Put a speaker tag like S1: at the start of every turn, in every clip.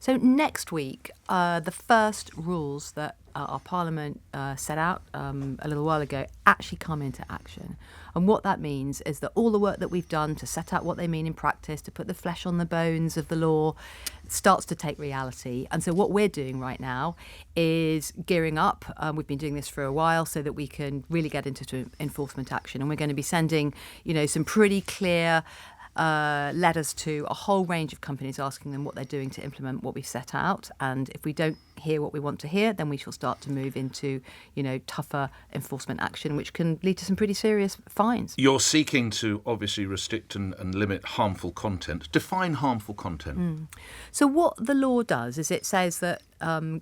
S1: So next week, the first rules that our Parliament set out a little while ago actually come into action. And what that means is that all the work that we've done to set out what they mean in practice, to put the flesh on the bones of the law, starts to take reality. And so what we're doing right now is gearing up. We've been doing this for a while so that we can really get into enforcement action. And we're going to be sending, some pretty clear letters to a whole range of companies asking them what they're doing to implement what we've set out. And if we don't hear what we want to hear, then we shall start to move into, tougher enforcement action, which can lead to some pretty serious fines.
S2: You're seeking to obviously restrict and limit harmful content. Define harmful content.
S1: So what the law does is it says that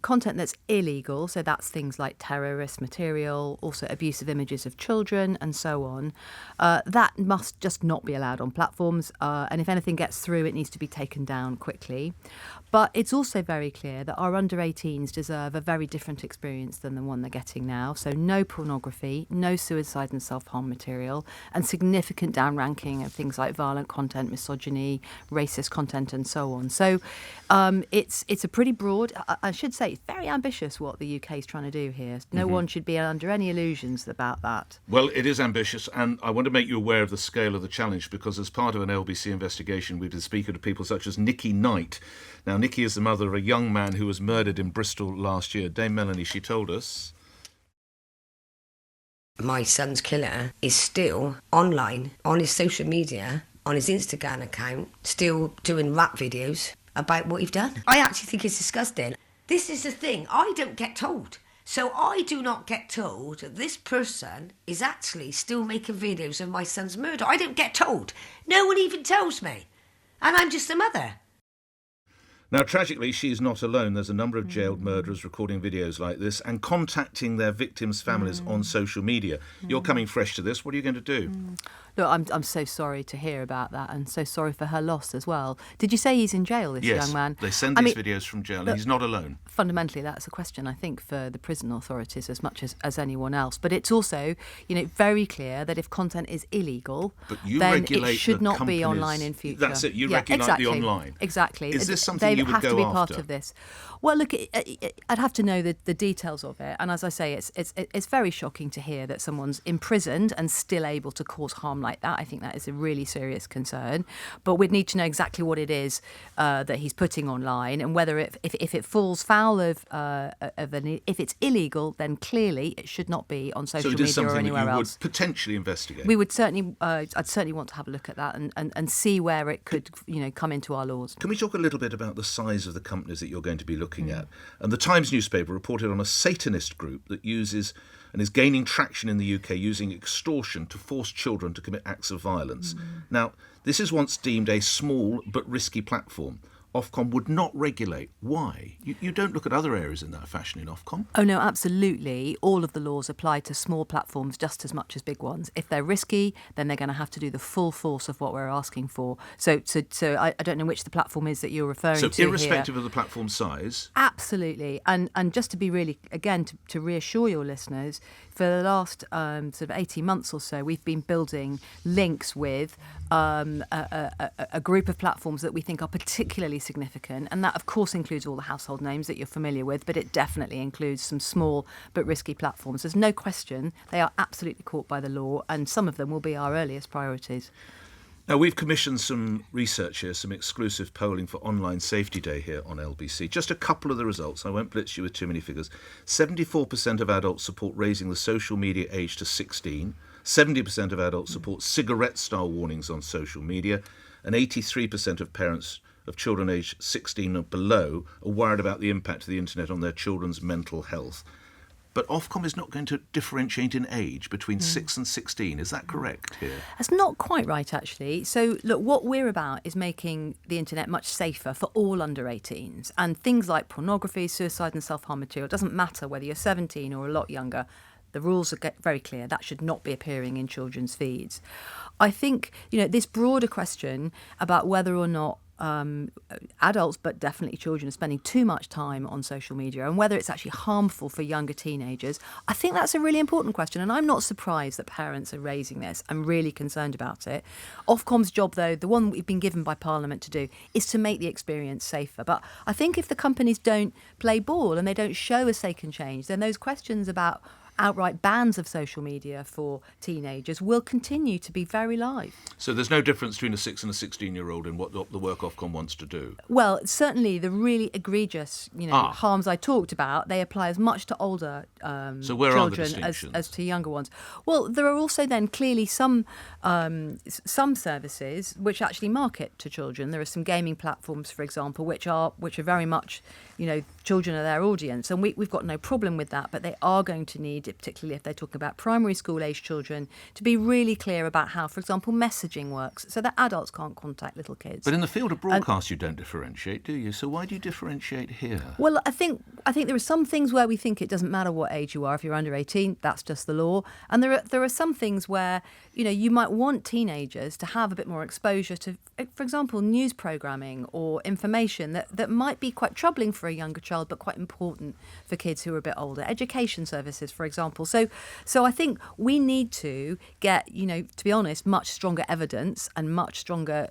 S1: content that's illegal, so that's things like terrorist material, also abusive images of children and so on, that must just not be allowed on platforms. And if anything gets through, it needs to be taken down quickly. But it's also very clear that our under 18s deserve a very different experience than the one they're getting now. So no pornography, no suicide and self-harm material, and significant down-ranking of things like violent content, misogyny, racist content and so on. So it's a pretty broad, I should say, it's very ambitious what the UK is trying to do here. No one should be under any illusions about that.
S2: Well, it is ambitious, and I want to make you aware of the scale of the challenge, because as part of an LBC investigation, we've been speaking to people such as Nikki Knight. Now, Nikki is the mother of a young man who was murdered in Bristol last year. Dame Melanie, she told us.
S3: My son's killer is still online, on his social media, on his Instagram account, still doing rap videos about what he's done. I actually think it's disgusting. This is the thing, I don't get told. So I do not get told that this person is actually still making videos of my son's murder. I don't get told. No one even tells me. And I'm just a mother.
S2: Now, tragically, she is not alone. There's a number of jailed murderers recording videos like this and contacting their victims' families on social media. You're coming fresh to this. What are you going to do?
S1: Look, I'm so sorry to hear about that, and so sorry for her loss as well. Did you say he's in jail, this young man?
S2: Yes, they send these videos from jail, and he's not alone.
S1: Fundamentally, that's a question, I think, for the prison authorities as much as anyone else. But it's also, very clear that if content is illegal, then it should not be online in future.
S2: That's it, you regulate the online.
S1: Exactly.
S2: Is this something you would go after? They have to be part
S1: of this. Well, look, I'd have to know the details of it. And as I say, it's very shocking to hear that someone's imprisoned and still able to cause harm like that. I think that is a really serious concern. But we'd need to know exactly what it is that he's putting online, and whether if it falls foul of if it's illegal, then clearly it should not be on social media or anywhere else. So it is something that you would
S2: potentially investigate?
S1: We would certainly, I'd certainly want to have a look at that and see where it could, come into our laws.
S2: Can we talk a little bit about the size of the companies that you're going to be looking at? And the Times newspaper reported on a Satanist group that uses and is gaining traction in the UK using extortion to force children to commit acts of violence. Now, this is once deemed a small but risky platform. Ofcom would not regulate. Why? You don't look at other areas in that fashion in Ofcom?
S1: Oh, no, absolutely. All of the laws apply to small platforms just as much as big ones. If they're risky, then they're going to have to do the full force of what we're asking for. So I don't know which the platform is that you're referring to
S2: So irrespective
S1: here.
S2: of the platform size?
S1: Absolutely. And just to be really, again, to reassure your listeners, for the last sort of 18 months or so, we've been building links with a group of platforms that we think are particularly significant. And that, of course, includes all the household names that you're familiar with, but it definitely includes some small but risky platforms. There's no question they are absolutely caught by the law, and some of them will be our earliest priorities.
S2: Now, we've commissioned some research here, some exclusive polling for Online Safety Day here on LBC. Just a couple of the results. I won't blitz you with too many figures. 74% of adults support raising the social media age to 16. 70% of adults support cigarette-style warnings on social media. And 83% of parents of children aged 16 or below are worried about the impact of the internet on their children's mental health. But Ofcom is not going to differentiate in age between 6 and 16. Is that correct here?
S1: That's not quite right, actually. So, look, what we're about is making the internet much safer for all under 18s. And things like pornography, suicide and self-harm material, it doesn't matter whether you're 17 or a lot younger. The rules are very clear. That should not be appearing in children's feeds. I think, this broader question about whether or not adults, but definitely children, are spending too much time on social media, and whether it's actually harmful for younger teenagers, I think that's a really important question. And I'm not surprised that parents are raising this. I'm really concerned about it. Ofcom's job, though, the one we've been given by Parliament to do, is to make the experience safer. But I think if the companies don't play ball and they don't show us they can change, then those questions about outright bans of social media for teenagers will continue to be very live.
S2: So there's no difference between a 6 and a 16-year-old in what the work Ofcom wants to do?
S1: Well, certainly the really egregious, harms I talked about, they apply as much to older
S2: so where are the
S1: children
S2: distinctions?
S1: as to younger ones. Well, there are also then clearly some services which actually market to children. There are some gaming platforms, for example, which are very much, children are their audience, and we've got no problem with that, but they are going to need, particularly if they're talking about primary school age children, to be really clear about how, for example, messaging works, so that adults can't contact little kids.
S2: But in the field of broadcast, you don't differentiate, do you? So why do you differentiate here?
S1: Well, I think there are some things where we think it doesn't matter what age you are. If you're under 18, that's just the law. And there are some things where, you might want teenagers to have a bit more exposure to, for example, news programming or information that might be quite troubling for a younger child, but quite important for kids who are a bit older. Education services, for example. So I think we need to get, to be honest, much stronger evidence and much stronger,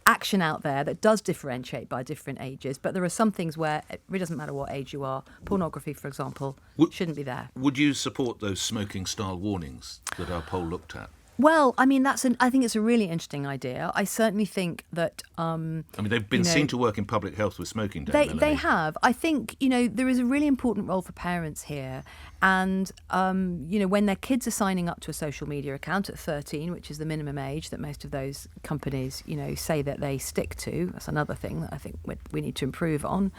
S1: action out there that does differentiate by different ages. But there are some things where it really doesn't matter what age you are. Pornography, for example, shouldn't be there.
S2: Would you support those smoking-style warnings that our poll looked at?
S1: Well, I mean, I think it's a really interesting idea. I certainly think that...
S2: they've been seen to work in public health with smoking,
S1: They have. I think, there is a really important role for parents here. And, when their kids are signing up to a social media account at 13, which is the minimum age that most of those companies, say that they stick to, that's another thing that I think we need to improve on,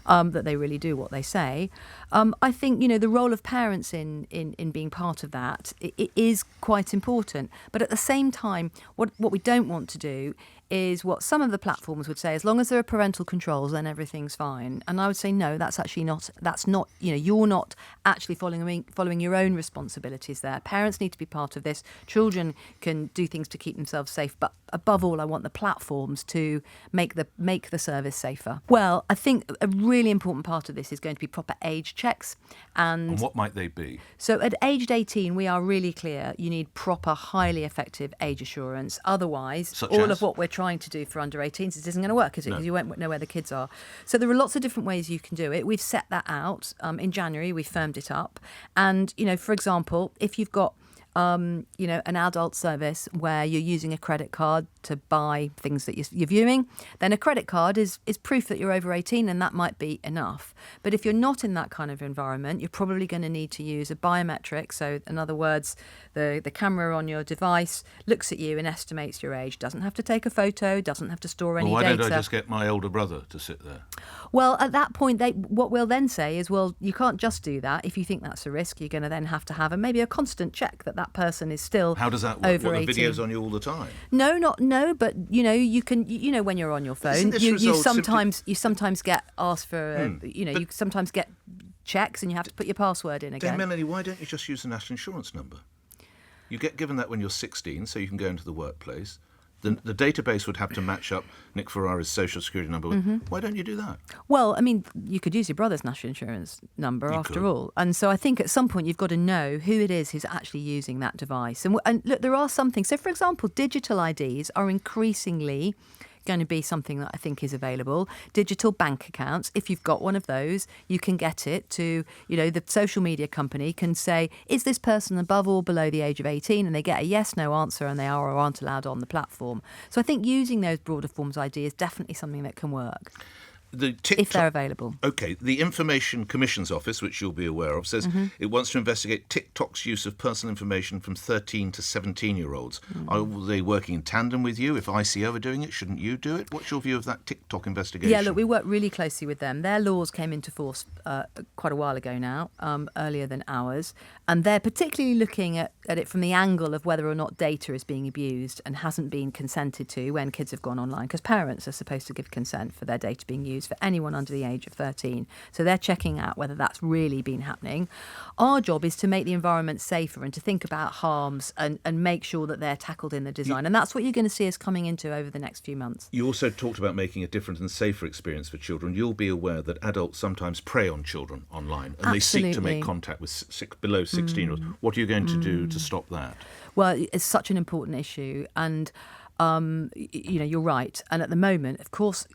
S1: that they really do what they say. I think, the role of parents in being part of that, it is quite important. But at the same time, what we don't want to do is what some of the platforms would say, as long as there are parental controls, then everything's fine. And I would say, no, that's not, you're not actually following your own responsibilities there. Parents need to be part of this. Children can do things to keep themselves safe. But above all, I want the platforms to make the service safer. Well, I think a really important part of this is going to be proper age checks. And
S2: what might they be?
S1: So at aged 18, we are really clear you need proper, highly effective age assurance. Otherwise, of what we're trying to do for under 18s, it isn't going to work, is it? Because you won't know where the kids are. So there are lots of different ways you can do it. We've set that out. In January, we firmed it up. And, for example, if you've got an adult service where you're using a credit card to buy things that you're viewing, then a credit card is proof that you're over 18, and that might be enough. But if you're not in that kind of environment, you're probably going to need to use a biometric. So in other words, the camera on your device looks at you and estimates your age. Doesn't have to take a photo, doesn't have to store any
S2: why
S1: data.
S2: don't I just get my older brother to sit there?
S1: Well, at that point, what we'll then say is, well, you can't just do that. If you think that's a risk, you're going to then have to have maybe a constant check that person is still over 18.
S2: How does that work? What, the video's on you all the time?
S1: No, but you can, when you're on your phone, you sometimes get asked for, you sometimes get checks and you have to put your password in again.
S2: Then, Melanie, why don't you just use the national insurance number? You get given that when you're 16, so you can go into the workplace. The database would have to match up Nick Ferrari's social security number. Why don't you do that?
S1: Well, I mean, you could use your brother's national insurance number after all. And so I think at some point you've got to know who it is who's actually using that device. And look, there are some things. So, for example, digital IDs are increasingly going to be something that I think is available. Digital bank accounts, if you've got one of those, you can get it to, the social media company can say, is this person above or below the age of 18? And they get a yes, no answer, and they are or aren't allowed on the platform. So I think using those broader forms ID is definitely something that can work. If they're available.
S2: OK, the Information Commission's Office, which you'll be aware of, says it wants to investigate TikTok's use of personal information from 13 to 17-year-olds. Are they working in tandem with you? If ICO are doing it, shouldn't you do it? What's your view of that TikTok investigation?
S1: Yeah, look, we work really closely with them. Their laws came into force quite a while ago now, earlier than ours. And they're particularly looking at it from the angle of whether or not data is being abused and hasn't been consented to when kids have gone online, because parents are supposed to give consent for their data being used. venues for anyone under the age of 13. So they're checking out whether that's really been happening. Our job is to make the environment safer and to think about harms and make sure that they're tackled in the design. And that's what you're going to see us coming into over the next few months.
S2: You also talked about making a different and safer experience for children. You'll be aware that adults sometimes prey on children online and they seek to make contact with below 16-year-olds. What are you going to do to stop that?
S1: Well, it's such an important issue, and you're right. And at the moment, of course,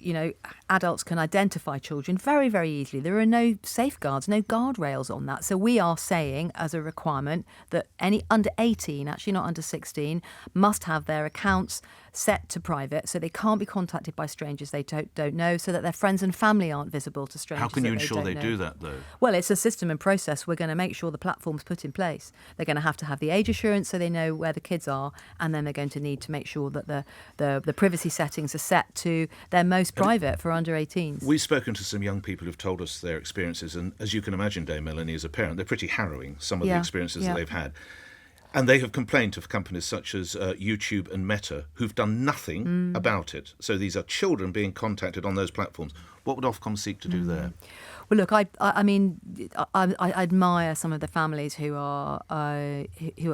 S1: adults can identify children very, very easily. There are no safeguards, no guardrails on that. So we are saying as a requirement that any under 18, actually not under 16, must have their accounts set to private, so they can't be contacted by strangers they don't know, so that their friends and family aren't visible to strangers.
S2: How can you
S1: that
S2: ensure they
S1: know.
S2: do that, though?
S1: Well, it's a system and process. We're going to make sure the platform's put in place. They're going to have the age assurance so they know where the kids are, and then they're going to need to make sure that the privacy settings are set to their most private for under 18s.
S2: We've spoken to some young people who've told us their experiences, and as you can imagine, Dame Melanie, as a parent, they're pretty harrowing, some of the experiences that they've had. And they have complained of companies such as YouTube and Meta, who've done nothing about it. So these are children being contacted on those platforms. What would Ofcom seek to do there?
S1: Well, look, I admire some of the families who are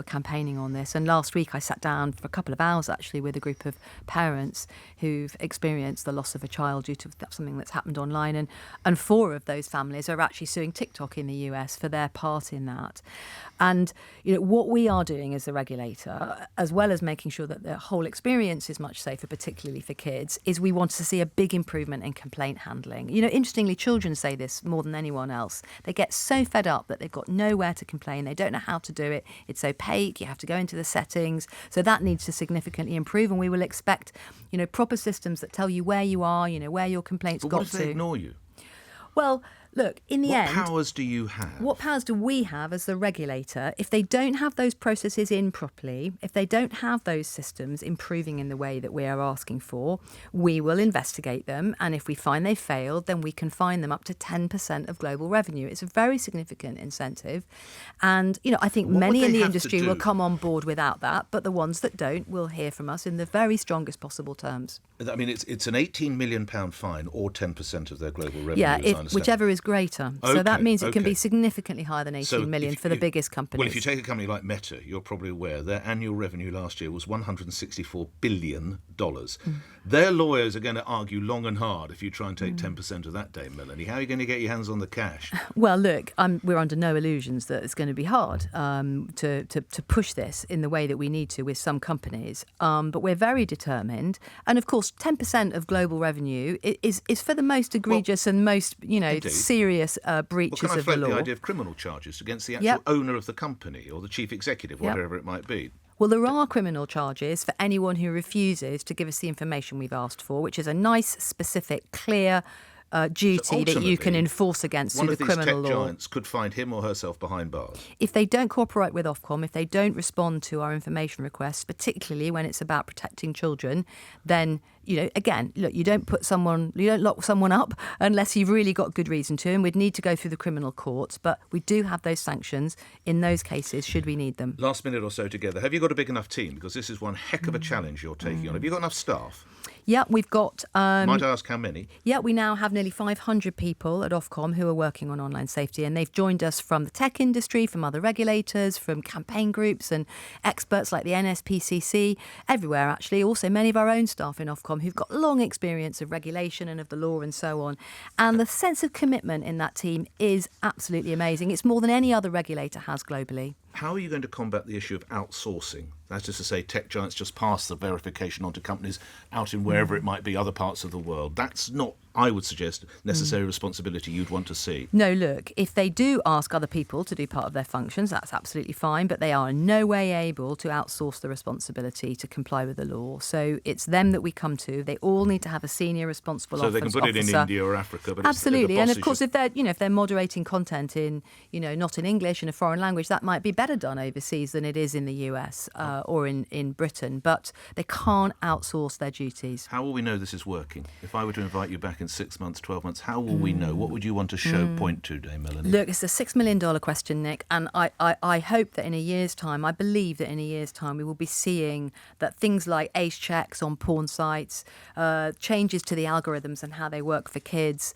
S1: campaigning on this. And last week I sat down for a couple of hours actually with a group of parents who've experienced the loss of a child due to something that's happened online. And 4 of those families are actually suing TikTok in the US for their part in that. And what we are doing as a regulator, as well as making sure that the whole experience is much safer, particularly for kids, is we want to see a big improvement in complaint handling. Interestingly, children say this more than anyone else. They get so fed up that they've got nowhere to complain. They don't know how to do it. It's opaque. You have to go into the settings. So that needs to significantly improve, and we will expect, proper systems that tell you where you are, where your complaints
S2: But
S1: got
S2: what if
S1: to.
S2: they ignore you?
S1: Well, look, in the end...
S2: What powers do you have?
S1: What powers do we have as the regulator? If they don't have those processes in properly, if they don't have those systems improving in the way that we are asking for, we will investigate them. And if we find they've failed, then we can fine them up to 10% of global revenue. It's a very significant incentive. And, I think many in the industry will come on board without that. But the ones that don't will hear from us in the very strongest possible terms.
S2: I mean, it's an £18 million fine or 10% of their global revenue,
S1: Yeah,
S2: as I understand.
S1: whichever is greater. So that means it can be significantly higher than 18 million for the biggest companies.
S2: Well, if you take a company like Meta, you're probably aware their annual revenue last year was $164 billion. Their lawyers are going to argue long and hard if you try and take 10% of that, Dame Melanie. How are you going to get your hands on the cash?
S1: Well, look, we're under no illusions that it's going to be hard to push this in the way that we need to with some companies. But we're very determined. And of course, 10% of global revenue is for the most egregious and most, serious breaches
S2: can I
S1: of the
S2: float
S1: law.
S2: the idea of criminal charges against the actual owner of the company or the chief executive, whatever it might be?
S1: Well, there are criminal charges for anyone who refuses to give us the information we've asked for, which is a nice, specific, clear duty that you can enforce against through the criminal law.
S2: One of these tech giants could find him or herself behind bars.
S1: If they don't cooperate with Ofcom, if they don't respond to our information requests, particularly when it's about protecting children, then, again, look, you don't lock someone up unless you've really got good reason to, and we'd need to go through the criminal courts, but we do have those sanctions in those cases should we need them.
S2: Last minute or so together. Have you got a big enough team? Because this is one heck of a challenge you're taking on. Have you got enough staff?
S1: Yeah, we've got...
S2: Might I ask how many?
S1: Yeah, we now have nearly 500 people at Ofcom who are working on online safety, and they've joined us from the tech industry, from other regulators, from campaign groups and experts like the NSPCC, everywhere actually. Also many of our own staff in Ofcom who've got long experience of regulation and of the law and so on. And the sense of commitment in that team is absolutely amazing. It's more than any other regulator has globally.
S2: How are you going to combat the issue of outsourcing? That is to say, tech giants just pass the verification on to companies out in wherever it might be, other parts of the world. That's not, I would suggest, necessary responsibility you'd want to see.
S1: No, look, if they do ask other people to do part of their functions, that's absolutely fine, but they are in no way able to outsource the responsibility to comply with the law. So it's them that we come to. They all need to have a senior responsible officer.
S2: So they can put it in India or Africa, but
S1: absolutely. And of course, if they're moderating content in, not in English, in a foreign language, that might be better done overseas than it is in the US or in Britain. But they can't outsource their duties.
S2: How will we know this is working? If I were to invite you back in in 6 months, 12 months? How will we know? What would you want to point to, Dame Melanie?
S1: Look, it's a $6 million question, Nick, and I hope that in a year's time, I believe that in a year's time, we will be seeing that things like age checks on porn sites, changes to the algorithms and how they work for kids,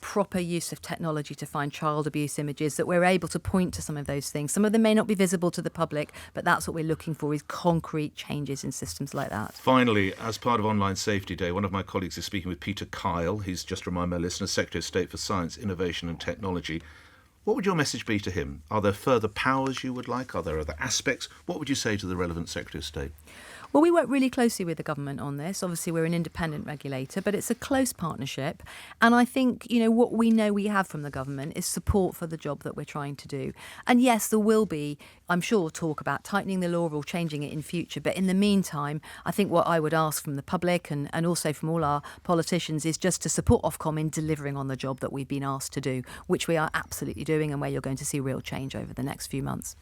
S1: proper use of technology to find child abuse images, that we're able to point to some of those things. Some of them may not be visible to the public, but that's what we're looking for, is concrete changes in systems like that.
S2: Finally, as part of Online Safety Day, one of my colleagues is speaking with Peter Kyle. He's, just to remind my listeners, Secretary of State for Science, Innovation and Technology. What would your message be to him? Are there further powers you would like? Are there other aspects? What would you say to the relevant Secretary of State?
S1: Well, we work really closely with the government on this. Obviously, we're an independent regulator, but it's a close partnership. And I think, what we know we have from the government is support for the job that we're trying to do. And yes, there will be, I'm sure, talk about tightening the law or changing it in future. But in the meantime, I think what I would ask from the public and also from all our politicians is just to support Ofcom in delivering on the job that we've been asked to do, which we are absolutely doing and where you're going to see real change over the next few months.